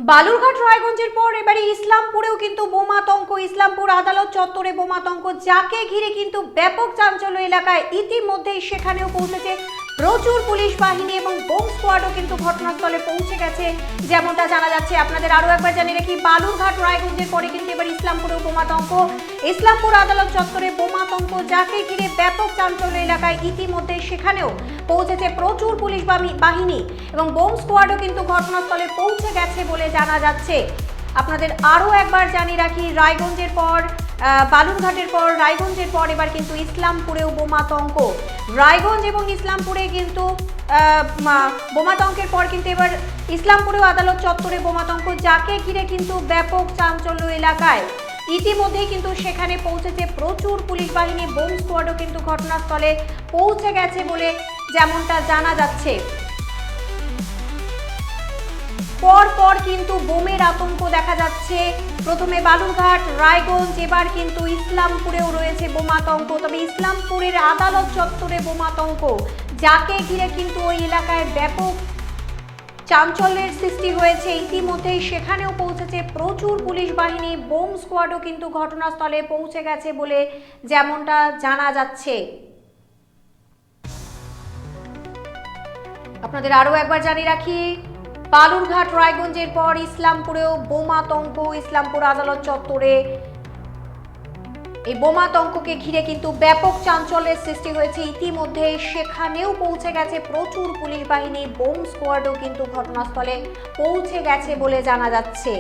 বালুরঘাট রায়গঞ্জের পর এবারে ইসলামপুরেও কিন্তু বোমাতঙ্ক। ইসলামপুর আদালত চত্বরে বোমাতঙ্ক, যাকে ঘিরে কিন্তু ব্যাপক চাঞ্চল্য এলাকায়। ইতিমধ্যেই সেখানেও পৌঁছেছে প্রচুর পুলিশ বাহিনী এবং বোম স্কোয়াডও কিন্তু ঘটনাস্থলে পৌঁছে গেছে, যেমনটা জানা যাচ্ছে। আপনাদের আরো একবার জানিয়ে রাখি, বালুরঘাট রায়গঞ্জের পরে কিন্তু এবার ইসলামপুরেও বোমাতঙ্ক। ইসলামপুর আদালত চত্বরে বোমাতঙ্ক, যাকে ঘিরে ব্যাপক চাঞ্চল্য এলাকায়। ইতিমধ্যে সেখানেও পৌঁছেছে প্রচুর পুলিশ বাহিনী এবং বোম স্কোয়াডও কিন্তু ঘটনাস্থলে পৌঁছে গেছে বলে জানা যাচ্ছে। আপনাদের আরো একবার জানিয়ে রাখি, রায়গঞ্জের পর বালুরঘাটের পর রায়গঞ্জের পর এবার কিন্তু ইসলামপুরেও বোমাতঙ্ক। রায়গঞ্জ এবং ইসলামপুরে কিন্তু বোমাতঙ্কের পর কিন্তু এবার ইসলামপুরেও আদালত চত্বরে বোমাতঙ্ক, যাকে ঘিরে কিন্তু ব্যাপক চাঞ্চল্য এলাকায়। ইতিমধ্যেই কিন্তু সেখানে পৌঁছেছে প্রচুর পুলিশ বাহিনী, বোম স্কোয়াডও কিন্তু ঘটনাস্থলে পৌঁছে গেছে বলে যেমনটা জানা যাচ্ছে। পর কিন্তু বোমের আতঙ্ক দেখা যাচ্ছে। প্রথমে বালুরঘাট, রায়গঞ্জ, এবার কিন্তু ইসলামপুরেও রয়েছে বোমাতঙ্ক। তবে ইসলামপুরের আদালত চত্বরে বোমাতঙ্ক, যাকে ঘিরে কিন্তু ওই এলাকায় ব্যাপক চাঞ্চল্যের সৃষ্টি হয়েছে। ইতিমধ্যেই সেখানেও পৌঁছেছে প্রচুর পুলিশ বাহিনী, বোম স্কোয়াডও কিন্তু ঘটনাস্থলে পৌঁছে গেছে বলে যেমনটা জানা যাচ্ছে। আপনাদের আরো একবার জানিয়ে রাখি, বালুরঘাট রায়গঞ্জের পর ইসলামপুরেও বোমাতঙ্ক। ইসলামপুর আদালত চত্বরে এই বোমাতঙ্ককে ঘিরে কিন্তু ব্যাপক চাঞ্চল্যের সৃষ্টি হয়েছে। ইতিমধ্যে সেখানেও পৌঁছে গেছে প্রচুর পুলিশ বাহিনী, বোম স্কোয়াডও কিন্তু ঘটনাস্থলে পৌঁছে গেছে বলে জানা যাচ্ছে।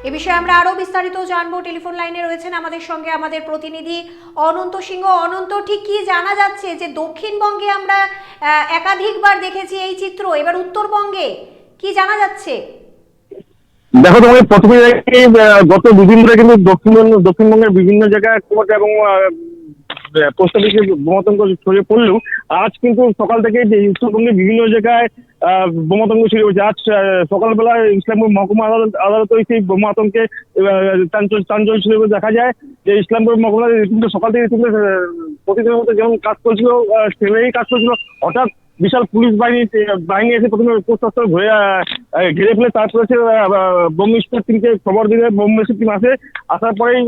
এ বিষয়ে আমরা আরো বিস্তারিত জানবো। টেলিফোন লাইনে রয়েছেন আমাদের সঙ্গে আমাদের প্রতিনিধি অনন্ত সিংহ। অনন্ত, ঠিক কি জানা যাচ্ছে যে দক্ষিণবঙ্গে আমরা একাধিকবার দেখেছি এই চিত্র, এবার উত্তরবঙ্গে কি জানা যাচ্ছে? দেখো, তোমাকে প্রথমে গত দুদিন ধরে কিন্তু দক্ষিণবঙ্গের বিভিন্ন জায়গায় এবং পোস্ট অফিসে বোমাতঙ্ক ছড়িয়ে পড়লেও আজ কিন্তু সকাল থেকে উত্তরবঙ্গের বিভিন্ন জায়গায় বোমাতঙ্ক ছড়িয়ে পড়েছে। আজ সকালবেলা ইসলামপুর মহকুমা আদালতে সেই বোমাতঙ্কে চাঞ্চল্য ছড়িয়ে দেখা যায় যে ইসলামপুর মহকুমা সকাল থেকে প্রতিদিনের মতো যেমন কাজ করছিল সেভাবেই কাজ করছিল। হঠাৎ বিশাল পুলিশ বাহিনী এসে প্রথমে পোস্ট অফিস ঘিরে ফেলে, তারপরে বোম স্কোয়াড টিমকে খবর দিলে বোম টিম আসার পরেই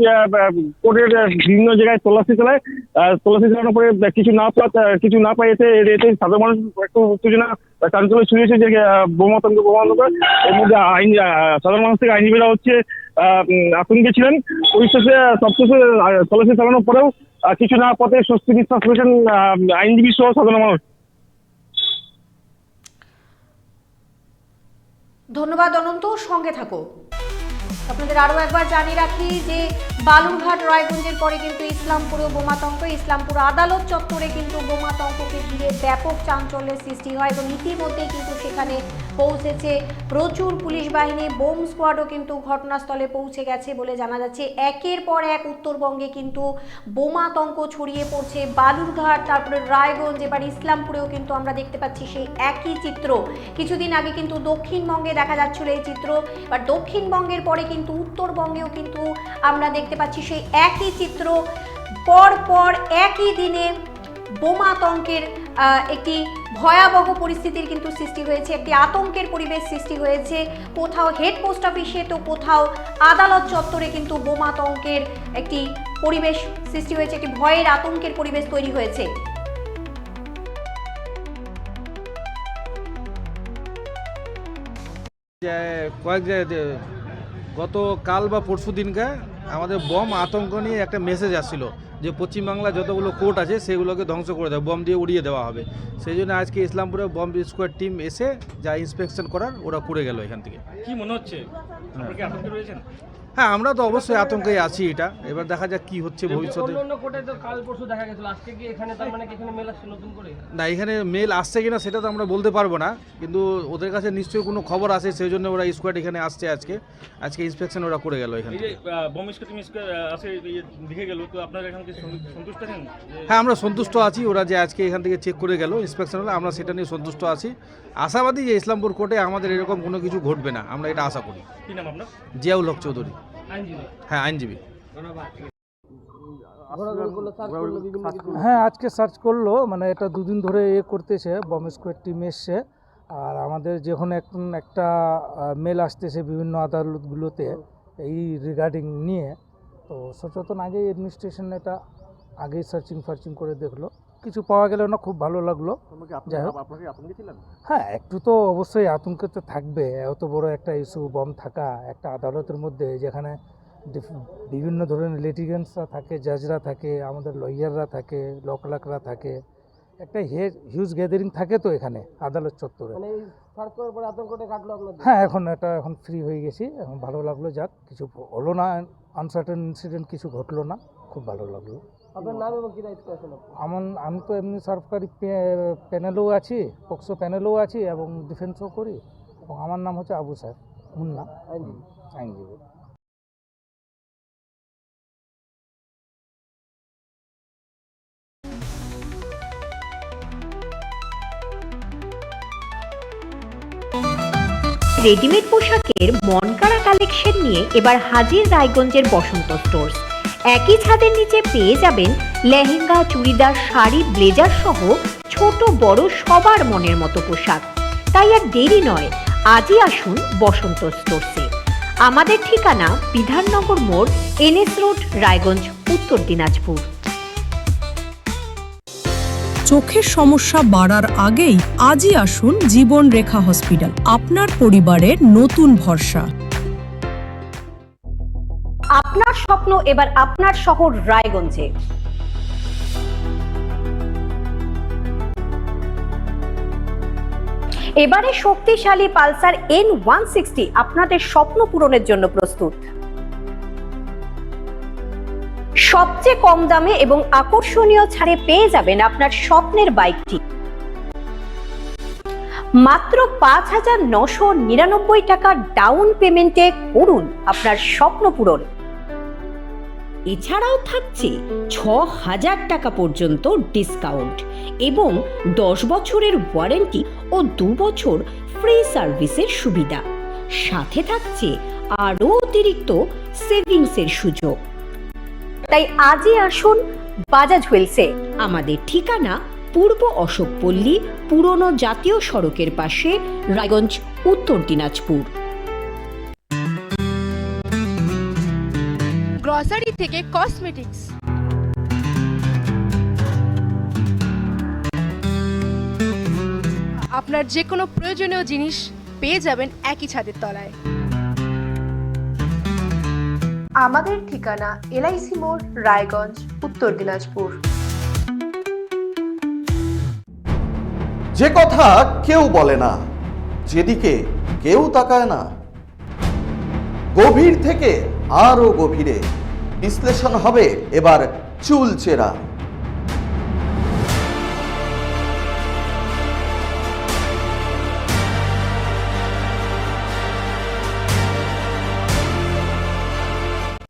কোর্টের বিভিন্ন জায়গায় তল্লাশি চালানোর পরে কিছু না পাই এতে সাধারণ মানুষ একটু উত্তেজনা চাঞ্চল্য ছড়িয়েছে যে বোমাতঙ্ক। এর মধ্যে সাধারণ মানুষ থেকে আইনজীবীরা আতঙ্কে ছিলেন। পরিশেষে সবশেষে তল্লাশি চালানোর পরেও কিছু না পথে স্বস্তি নিঃশ্বাস ফেলেছেন আইনজীবী সহ সাধারণ মানুষ। ধন্যবাদ অনন্ত, সঙ্গে থাকো। আপনাদের আরো একবার জানিয়ে রাখি যে বালুরঘাট রায়গঞ্জের পরে কিন্তু ইসলামপুরেও বোমাতঙ্ক। ইসলামপুর আদালত চত্বরে কিন্তু বোমাতঙ্ককে ঘিরে ব্যাপক চাঞ্চল্যের সৃষ্টি হয় এবং ইতিমধ্যেই কিন্তু সেখানে পৌঁছেছে প্রচুর পুলিশ বাহিনী, বোম স্কোয়াডও কিন্তু ঘটনাস্থলে পৌঁছে গেছে বলে জানা যাচ্ছে। একের পর এক উত্তরবঙ্গে কিন্তু বোমাতঙ্ক ছড়িয়ে পড়ছে। বালুরঘাট, তারপরে রায়গঞ্জ, এবার ইসলামপুরেও কিন্তু আমরা দেখতে পাচ্ছি সেই একই চিত্র। কিছুদিন আগে কিন্তু দক্ষিণবঙ্গে দেখা যাচ্ছিল এই চিত্র, এবার দক্ষিণবঙ্গের পরে কিন্তু উত্তরবঙ্গেও কিন্তু আমরা দেখতে পাচ্ছি সেই একই চিত্র। পর একই দিনে বোমাতঙ্কের একটি ভয়াবহ পরিস্থিতির কিন্তু সৃষ্টি হয়েছে, একটি আতঙ্কের পরিবেশ সৃষ্টি হয়েছে। কোথাও হেড পোস্ট অফিসে তো কোথাও আদালত চত্বরে কিন্তু বোমাতঙ্কের একটি পরিবেশ সৃষ্টি হয়েছে, একটি ভয়ের আতঙ্কের পরিবেশ তৈরি হয়েছে। কয়েক গত কাল বা পরশু দিনকে আমাদের বোম আতঙ্ক নিয়ে একটা মেসেজ আসছিল যে পশ্চিমবাংলার যতগুলো কোর্ট আছে সেগুলোকে ধ্বংস করে দেবে, বোম দিয়ে উড়িয়ে দেওয়া হবে। সেই জন্য আজকে ইসলামপুরে বোম স্কোয়াড টিম এসে যা ইন্সপেকশন করার ওরা করে গেল এখান থেকে। কি মনে হচ্ছে, আপনি কি আতঙ্কে রয়েছেন? হ্যাঁ, আমরা তো অবশ্যই আতঙ্কেই আছি। এটা এবার দেখা যাক কি হচ্ছে ভবিষ্যতে। অন্য কোর্টে তো কাল পরশু দেখা গেছিল, আজকে কি এখানে তার মানে কি এখানে মেল আসছে নতুন করে? না, এখানে মেল আসছে কিনা সেটা তো আমরা বলতে পারবো না, কিন্তু ওদের কাছে নিশ্চয়ই কোনো খবর আছে, সেই জন্য ওরা স্কোয়াড এখানে আসছে। আজকে ইন্সপেকশন ওরা করে গেল এখানে। এই যে বোম স্কোয়াড টিম আসে দেখে গেল, তো আপনারা এখান থেকে সন্তুষ্ট আছেন? হ্যাঁ, আমরা সন্তুষ্ট আছি। ওরা যে আজকে এখান থেকে চেক করে গেল ইন্সপেকশন হলে, আমরা সেটা নিয়ে সন্তুষ্ট আছি। আশাবাদী যে ইসলামপুর কোর্টে আমাদের এরকম কোনো কিছু ঘটবে না, আমরা এটা আশা করি। কি নাম আপনার? জিয়াউল হক চৌধুরী। আইনজীবী? হ্যাঁ, আইনজীবী। হ্যাঁ, আজকে সার্চ করলো, মানে এটা দুদিন ধরে করতেছে, বম্বে স্কোয়াড টিম এসছে। আর আমাদের যখন একটা মেল আসতেছে বিভিন্ন আদালতগুলোতে এই রিগার্ডিং নিয়ে, তো সচেতন আগেই অ্যাডমিনিস্ট্রেশন এটা আগেই সার্চিং করে দেখলো, কিছু পাওয়া গেল না, খুব ভালো লাগলো। যাই হোক, হ্যাঁ একটু তো অবশ্যই আতঙ্কে তো থাকবে, এত বড় একটা ইস্যু, বম থাকা একটা আদালতের মধ্যে, যেখানে বিভিন্ন ধরনের লিটিগেন্টসরা থাকে, জাজরা থাকে, আমাদের লয়াররা থাকে, ল ক্লার্করা থাকে, একটা হিউজ গ্যাদারিং থাকে তো এখানে আদালত চত্বরে। হ্যাঁ, এখন ফ্রি হয়ে গেছি, এখন ভালো লাগলো। যাক, কিছু হলো না, আনসার্টেন ইনসিডেন্ট কিছু ঘটলো না, খুব ভালো লাগলো। আপনার নাম এবং কি দায়িত্ব আছেন আপনি? আমি তো এমনি সরকারি প্যানেলেও আছি, পক্সো প্যানেলেও আছি এবং ডিফেন্সও করি, এবং আমার নাম হচ্ছে আবু সাহেব মুন্না, আইনজীবী। রেডিমেড পোশাকের মনকাড়া কালেকশন নিয়ে এবার হাজির রায়গঞ্জের বসন্ত স্টোর্স। একই ছাদের নিচে পেয়ে যাবেন লেহেঙ্গা, চুড়িদার, শাড়ি, ব্লেজার সহ ছোট বড় সবার মনের মতো পোশাক। তাই আর দেরি নয়, আজই আসুন বসন্ত স্টোর্সে। আমাদের ঠিকানা বিধাননগর মোড়, NS রোড, রায়গঞ্জ, উত্তর দিনাজপুর। চোখের সমস্যা বাড়ার আগেই আজই আসুন জীবন রেখা হসপিটাল, আপনার পরিবারের নতুন ভরসা। আপনার স্বপ্ন এবার আপনার শহর রায়গঞ্জে। এবারে শক্তিশালী পালসার N160 আপনাদের স্বপ্ন পূরণের জন্য প্রস্তুত। সবচেয়ে কম দামে এবং আকর্ষণীয় ছাড়ে পেয়ে যাবেন আপনার স্বপ্নের বাইকটি। মাত্র 5,999 টাকা ডাউন পেমেন্টে করুন আপনার স্বপ্ন পূরণ। এছাড়াও থাকছে 6,000 টাকা পর্যন্ত ডিসকাউন্ট এবং 10 বছরের ওয়ারেন্টি ও 2 বছর ফ্রি সার্ভিসের সুবিধা। সাথে থাকছে আরও অতিরিক্ত সেভিংসের সুযোগ। তাই আজই আসুন বাজাজ হুইলসে। আমাদের ঠিকানা পূর্ব অশোকপল্লী, পুরনো জাতীয় সড়কের পাশে, রায়গঞ্জ, উত্তর দিনাজপুর। গ্রসারি থেকে কসমেটিক্স, আপনার যে কোনো প্রয়োজনীয় জিনিস পেয়ে যাবেন একই ছাদের তলায়। আমাদের ঠিকানা LIC মোড়, রায়গঞ্জ, উত্তর দিনাজপুর। যে কথা কেউ বলে না, যেদিকে কেউ তাকায় না, গভীর থেকে আরো গভীরে বিশ্লেষণ হবে এবার চুলচেরা।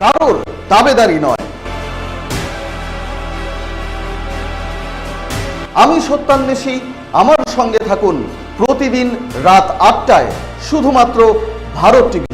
কারোর দাবেদারি নয়। আমি সত্যান্বেষী, আমার সঙ্গে থাকুন প্রতিদিন রাত 8টায় শুধুমাত্র ভারত টিভি।